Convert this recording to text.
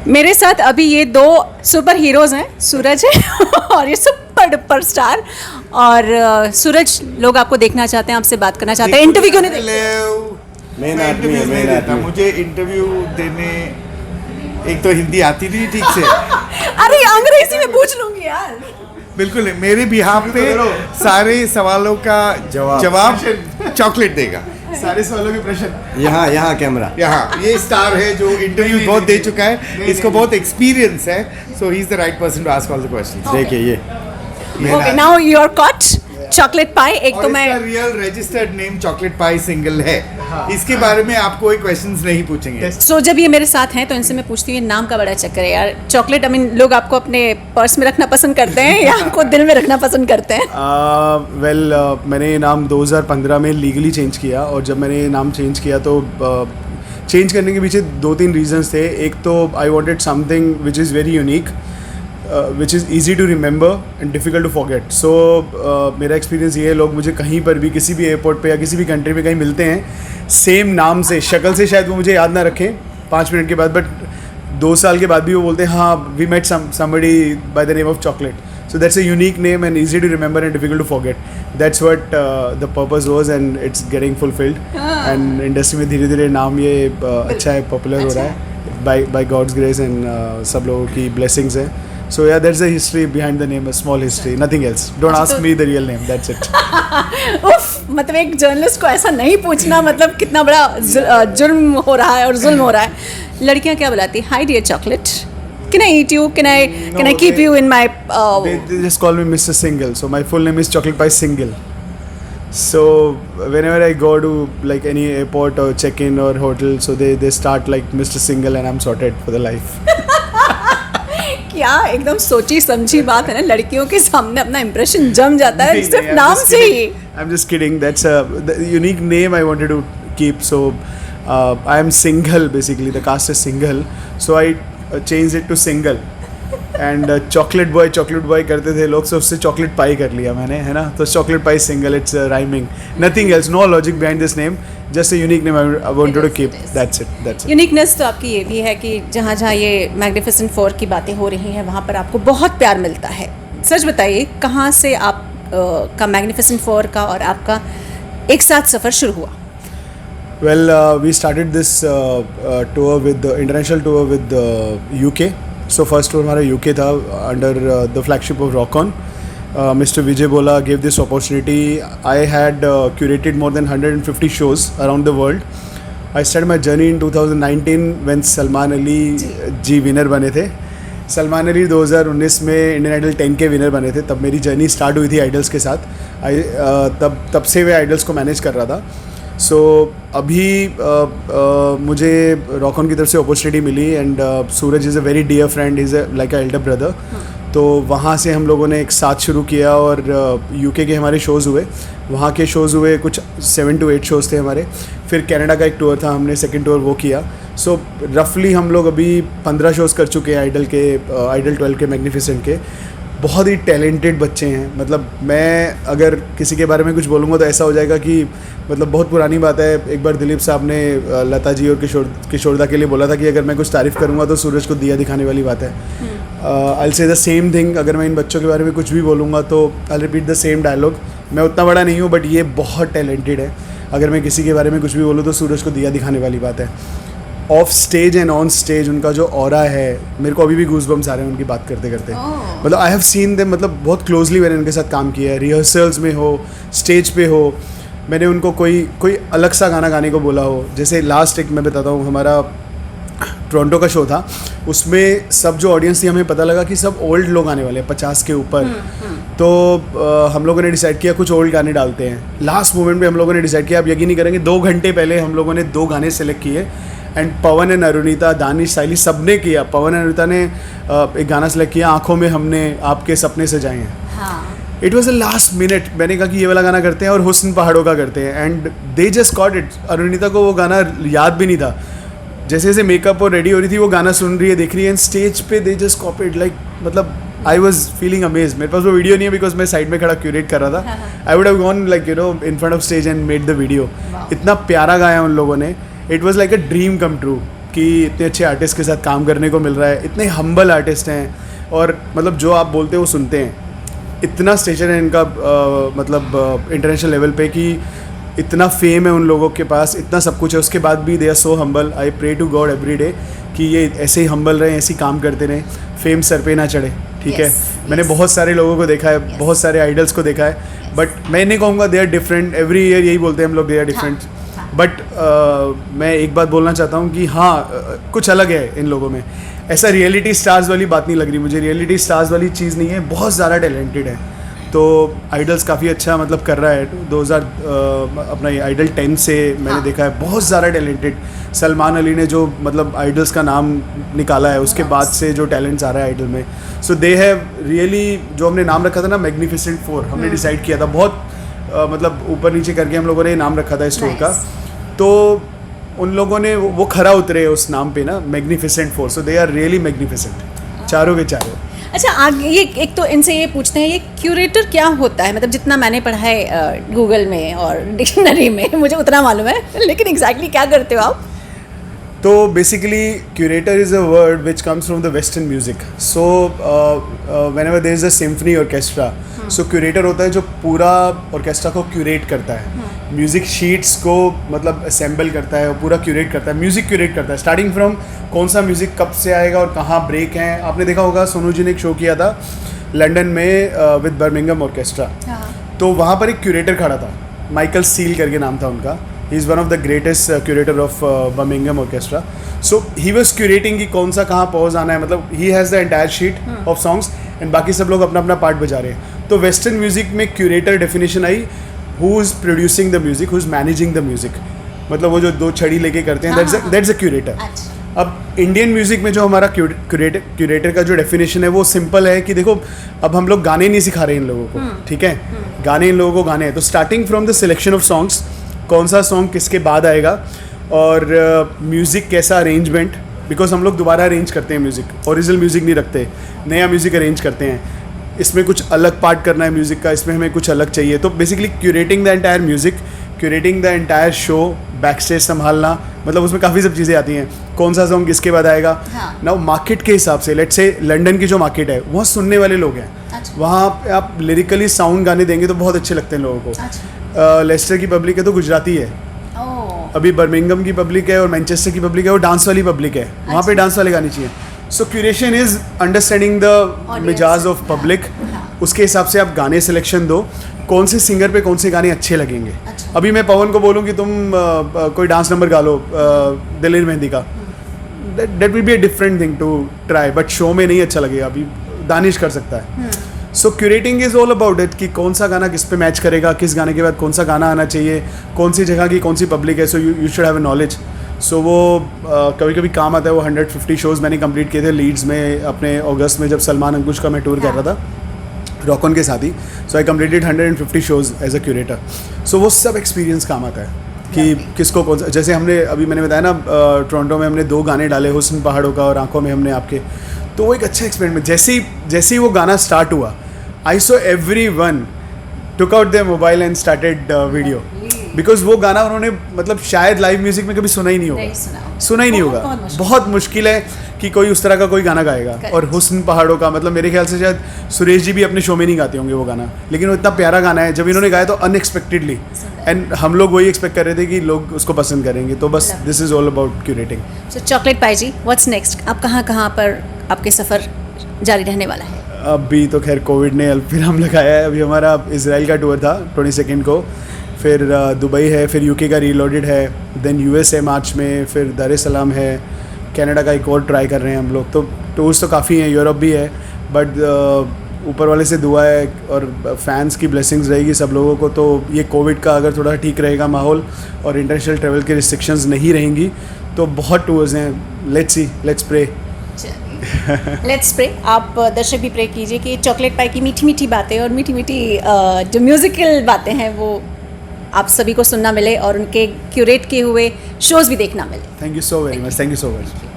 मेरे साथ अभी ये दो सुपर हीरोज़ हैं, सूरज है और ये सुपर डुपर स्टार। और सूरज, लोग आपको देखना चाहते हैं, आपसे बात करना चाहते हैं, इंटरव्यू क्यों नहीं देते? मेन आदमी है, मेन आदमी। मुझे इंटरव्यू देने एक तो हिंदी आती नहीं ठीक से। अरे अंग्रेजी में पूछ लूंगी यार। बिल्कुल, मेरे बिहाफ पे सारे सवालों का जवाब चॉकलेट देगा। सारे सवालों के प्रश्न यहाँ कैमरा, यहाँ ये स्टार है जो इंटरव्यू बहुत दे चुका है, इसको बहुत एक्सपीरियंस है, so he is the right person to ask all the questions. देखिए ये okay, now you are caught. Chocolate pie, एक तो मैं real registered name chocolate pie single है। इसके बारे में आप कोई क्वेश्चंस नहीं पूछेंगे। सो जब ये मेरे साथ हैं तो इनसे मैं पूछती हूँ, ये नाम का बड़ा चक्कर है यार। चॉकलेट, आई मीन लोग आपको अपने पर्स में रखना पसंद करते हैं या आपको दिल में रखना पसंद करते हैं? मैंने ये नाम 2015 में लीगली चेंज किया, और जब मैंने ये नाम चेंज किया तो चेंज करने के पीछे 2-3 रीजंस थे। एक तो I wanted something which is very unique, which is easy to remember and difficult to forget. So मेरा एक्सपीरियंस ये है, लोग मुझे कहीं पर भी, किसी भी एयरपोर्ट पे या किसी भी कंट्री में कहीं मिलते हैं, सेम नाम से, शक्ल से शायद वो मुझे याद ना रखें 5 मिनट के बाद, बट 2 साल के बाद भी वो बोलते हैं हाँ we met somebody by the name of chocolate. So that's a unique name and easy to remember and difficult to forget. That's what the purpose was and it's getting fulfilled. And industry में धीरे धीरे नाम ये अच्छा है, popular हो रहा है by God's grace and सब लोगों की blessings है. So yeah, there's a history behind the name, a small history, nothing else. Don't ask me the real name, that's it. उफ, मतलब एक जर्नलिस्ट को ऐसा नहीं पूछना, मतलब कितना बड़ा जुर्म हो रहा है और जुल्म हो रहा है। लड़कियां क्या बुलाती हैं? Hi dear chocolate, can I eat you, can I keep you in my They just call me Mr. Single. So my full name is Chocolate Pie Single. So whenever I go to like any airport or check-in or hotel, so they start like Mr. Single and I'm sorted for the life. क्या एकदम सोची समझी बात है ना, लड़कियों के सामने अपना इंप्रेशन जम जाता है सिर्फ I'm नाम just से ही। kidding. I'm just kidding. That's the unique name I wanted to keep. So I am single basically. The caste is single. So I changed it to single. And chocolate boy करते थे लोग, so उससे chocolate pie कर लिया मैंने, है ना? तो chocolate pie single. It's rhyming. Nothing else. No logic behind this name. Just a unique name I wanted to keep. That's it. Uniqueness तो आपकी ये भी है कि जहाँ जहाँ ये मैग्निफिसेंट 4 की बातें हो रही हैं वहाँ पर आपको बहुत प्यार मिलता है। सच बताइए, कहाँ से आप का मैग्निफिसेंट 4 का और आपका एक साथ सफ़र शुरू हुआ? Well, we started this tour with the international tour with the UK. So first tour हमारा UK था under the flagship of Rock On. Mr. Vijay Bola gave this opportunity. I had curated more than 150 shows around the world. I started my journey in 2019 when Salman Ali ji winner बने थे। सलमान अली 2019 में Indian idol 10 के winner बने थे। तब मेरी journey start हुई थी आइडल्स के साथ। तब से मैं आइडल्स को मैनेज कर रहा था। सो अभी मुझे रॉक ऑन की तरफ से अपॉर्चुनिटी मिली and Suraj is a very dear friend, is like a elder brother. तो वहाँ से हम लोगों ने एक साथ शुरू किया और यूके के हमारे शोज़ हुए, वहाँ के शोज़ हुए, कुछ 7 to 8 शोज़ थे हमारे। फिर कनाडा का एक टूर था, हमने सेकंड टूर वो किया। सो रफली हम लोग अभी 15 शोज़ कर चुके हैं आइडल 12 के मैग्निफिसेंट के। बहुत ही टैलेंटेड बच्चे हैं। मतलब मैं अगर किसी के बारे में कुछ बोलूँगा तो ऐसा हो जाएगा कि मतलब बहुत पुरानी बात है। एक बार दिलीप साहब ने लता जी और किशोरदा के लिए बोला था कि अगर मैं कुछ तारीफ़ करूँगा तो सूरज को दिया दिखाने वाली बात है। I will say the same thing, अगर मैं इन बच्चों के बारे में कुछ भी बोलूँगा तो I will repeat the same dialogue. मैं उतना बड़ा नहीं हूँ बट ये बहुत टैलेंटेड है। अगर मैं किसी के बारे में कुछ भी बोलूँ तो सूरज को दिया दिखाने वाली बात है। Of stage and on stage उनका जो ऑरा है, मेरे को अभी भी गूज़बम्स आ रहे हैं उनकी बात करते करते। मतलब आई हैव सीन देम, मतलब बहुत क्लोजली मैंने उनके साथ काम किया है। रिहर्सल्स में हो, स्टेज पे हो, मैंने उनको कोई अलग सा गाना गाने को बोला हो। जैसे लास्ट एक मैं बताता हूँ, हमारा टोरंटो का शो था, उसमें सब जो ऑडियंस थी हमें पता लगा कि सब ओल्ड लोग आने वाले हैं 50 के ऊपर। तो हम लोगों ने डिसाइड किया कुछ ओल्ड गाने डालते हैं। लास्ट मोमेंट में हम लोगों ने डिसाइड किया, आप यकीन नहीं करेंगे, 2 घंटे पहले हम लोगों ने 2 गाने सेलेक्ट किए एंड पवन एंड अरुणिता, दानिश, साइली सब ने किया। पवन एंड अरुणिता ने एक गाना सेलेक्ट किया, आँखों में हमने आपके सपने सजाए हैं। It was a last minute, मैंने कहा कि ये वाला गाना करते हैं और हुस्न पहाड़ों का करते हैं and they just got it. Arunita को वो गाना याद भी नहीं था। जैसे जैसे मेकअप और रेडी हो रही थी वो गाना सुन रही है, देख रही है एंड स्टेज पे दे जस्ट कॉपीड लाइक, मतलब आई वॉज फीलिंग अमेज। मेरे पास वो वीडियो नहीं है बिकॉज मैं साइड में खड़ा क्यूरेट कर रहा था। I would have gone like you know in front of stage and made the video. इतना प्यारा गाया उन लोगों ने, it was like a dream come true. कि इतने अच्छे आर्टिस्ट के साथ काम करने को मिल रहा है, इतने हम्बल आर्टिस्ट हैं और मतलब जो आप बोलते हैं वो सुनते हैं। इतना स्टेचर है इनका मतलब इंटरनेशनल लेवल पे कि इतना फेम है उन लोगों के पास, इतना सब कुछ है, उसके बाद भी they are so humble. I pray to God every day कि ये ऐसे ही हम्बल रहें, ऐसे ही काम करते रहें, फेम सर पे ना चढ़े, ठीक है। मैंने बहुत सारे लोगों को देखा है, बहुत सारे आइडल्स को देखा है, बट मैं नहीं कहूँगा they are different, every year यही बोलते हैं हम लोग दे आर डिफरेंट, बट मैं एक बात बोलना चाहता हूँ कि हाँ कुछ अलग है इन लोगों में। ऐसा रियलिटी स्टार्स वाली बात नहीं लग रही मुझे, रियलिटी स्टार्स वाली चीज़ नहीं है, बहुत ज़्यादा टैलेंटेड है। तो आइडल्स काफ़ी अच्छा मतलब कर रहा है। 2000 अपना ये आइडल 10 से मैंने देखा है बहुत ज़्यादा टैलेंटेड। सलमान अली ने जो मतलब आइडल्स का नाम निकाला है उसके बाद से जो टैलेंट्स आ रहा है आइडल में, सो दे हैव रियली, जो हमने नाम रखा था ना मैग्निफिसेंट 4, हमने डिसाइड किया था बहुत मतलब ऊपर नीचे करके हम लोगों ने नाम रखा था इस टूर का, तो उन लोगों ने वो खरा उतरे उस नाम पे ना, magnificent 4, so they are really magnificent चारों के चारों। अच्छा, आगे ये एक तो इनसे ये पूछते हैं, ये क्यूरेटर क्या होता है? मतलब जितना मैंने पढ़ा है गूगल में और डिक्शनरी में मुझे उतना मालूम है, लेकिन एग्जैक्टली क्या करते हो आप? तो basically curator is a word which comes from the western music. So whenever there is a symphony orchestra, so curator होता है जो पूरा ऑर्केस्ट्रा को क्यूरेट करता है, म्यूज़िक शीट्स को मतलब असेंबल करता है और पूरा क्यूरेट करता है, म्यूज़िक क्यूरेट करता है स्टार्टिंग फ्रॉम कौन सा म्यूज़िक कब से आएगा और कहाँ ब्रेक हैं। आपने देखा होगा सोनू जी ने एक शो किया था लंदन में विद बर्मिंघम ऑर्केस्ट्रा, तो वहाँ पर एक क्यूरेटर खड़ा था, माइकल सील करके नाम था उनका। He is one of the greatest curator of Birmingham orchestra. So he was curating कि कौन सा कहाँ पॉज आना है, मतलब he has the entire sheet of songs and बाकी सब लोग अपना अपना पार्ट बजा रहे हैं। तो वेस्टर्न म्यूजिक में curator definition I, who is producing the music, who is managing the music, मतलब वो जो दो छड़ी लेके करते हैं, दैट्स अ क्यूरेटर। अब इंडियन म्यूजिक में जो हमारा क्यूरेटर का जो डेफिनेशन है वो सिंपल है कि देखो अब हम लोग गाने नहीं सिखा रहे इन लोगों को, ठीक है, गाने इन लोगों को गाने हैं, तो starting from the selection of songs, कौन सा सॉन्ग किसके बाद आएगा और म्यूज़िक कैसा अरेंजमेंट, बिकॉज हम लोग दोबारा अरेंज करते हैं म्यूज़िक, ओरिजिनल म्यूज़िक नहीं रखते, नया म्यूज़िक अरेंज करते हैं, इसमें कुछ अलग पार्ट करना है म्यूज़िक का, इसमें हमें कुछ अलग चाहिए। तो basically curating the entire music, curating the entire show, back stage संभालना, मतलब उसमें काफ़ी सब चीज़ें आती हैं, कौन सा सॉन्ग किसके बाद आएगा। नाउ मार्केट के हिसाब से लेट्स से लंदन की जो मार्केट है वहाँ सुनने वाले लोग हैं, वहाँ पे आप लिरिकली साउंड गाने देंगे तो बहुत अच्छे लगते हैं लोगों को। लेस्टर की पब्लिक है तो गुजराती है, अभी बर्मिंघम की पब्लिक है और मैनचेस्टर की पब्लिक है वो डांस वाली पब्लिक है, वहाँ पे डांस वाले गाने चाहिए। सो क्यूरेशन इज़ अंडरस्टैंडिंग द मिजाज ऑफ पब्लिक, उसके हिसाब से आप गाने सिलेक्शन दो, कौन से सिंगर पे कौन से गाने अच्छे लगेंगे। अभी मैं पवन को बोलूँ कि तुम कोई डांस नंबर गा लो दिलेर मेहंदी का, that will be a different thing to try, but show में नहीं अच्छा लगेगा, अभी दानिश कर सकता है। So curating is all about it कि कौन सा गाना किस पे मैच करेगा, किस गाने के बाद कौन सा गाना आना चाहिए, कौन सी जगह की कौन सी पब्लिक है, so you should have a knowledge. So वो कभी कभी काम आता है। वो 150 शोज़ मैंने कंप्लीट किए थे लीड्स में अपने अगस्त में, जब सलमान अंकुश का मैं टूर कर रहा था रॉकॉन के साथ ही। So I completed 150 shows as a curator. So वो सब एक्सपीरियंस काम आता है कि किसको कौन सा, जैसे हमने अभी मैंने बताया ना टोरंटो में हमने 2 गाने डाले, हुस्न पहाड़ों का और आंखों में हमने आपके, तो वो एक अच्छा एक्सपेरिमेंट। जैसे ही वो गाना स्टार्ट हुआ, I saw everyone took out their mobile and started video, because वो गाना उन्होंने मतलब शायद लाइव म्यूजिक में कभी सुना ही नहीं होगा, सुना ही नहीं होगा। बहुत मुश्किल है कि कोई उस तरह का कोई गाना गाएगा। और हुस्न पहाड़ों का मतलब मेरे ख्याल से शायद सुरेश जी भी अपने शो में नहीं गाते होंगे वो गाना, लेकिन वो इतना प्यारा गाना है, जब इन्होंने गाया तो अनएक्सपेक्टेडली, एंड हम लोग वही एक्सपेक्ट कर रहे थे कि लोग उसको पसंद करेंगे। तो बस this is all about curating. So chocolate pie ji, what's next? आप कहाँ पर आपके सफ़र जारी रहने वाला है? अभी तो खैर कोविड ने फिर हम लगाया है। अभी हमारा इजराइल का टूर था 22 को, फिर दुबई है, फिर यूके का रीलोडेड है, देन यूएस है मार्च में, फिर दार एस सलाम है, कनाडा का एक और ट्राई कर रहे हैं हम लोग। तो टूर्स तो काफ़ी हैं, यूरोप भी है, बट ऊपर वाले से दुआ है और फैंस की ब्लेसिंग्स रहेगी सब लोगों को। तो ये कोविड का अगर थोड़ा ठीक रहेगा माहौल और इंटरनेशनल ट्रैवल की रिस्ट्रिक्शंस नहीं रहेंगी तो बहुत टूर्स हैं। Let's see, let's pray. Let's pray. आप दर्शक भी प्रे कीजिए कि चॉकलेट पाई की मीठी मीठी बातें और मीठी मीठी जो म्यूज़िकल बातें हैं वो आप सभी को सुनना मिले और उनके क्यूरेट किए हुए शोज़ भी देखना मिले। Thank you so very much, thank you so much.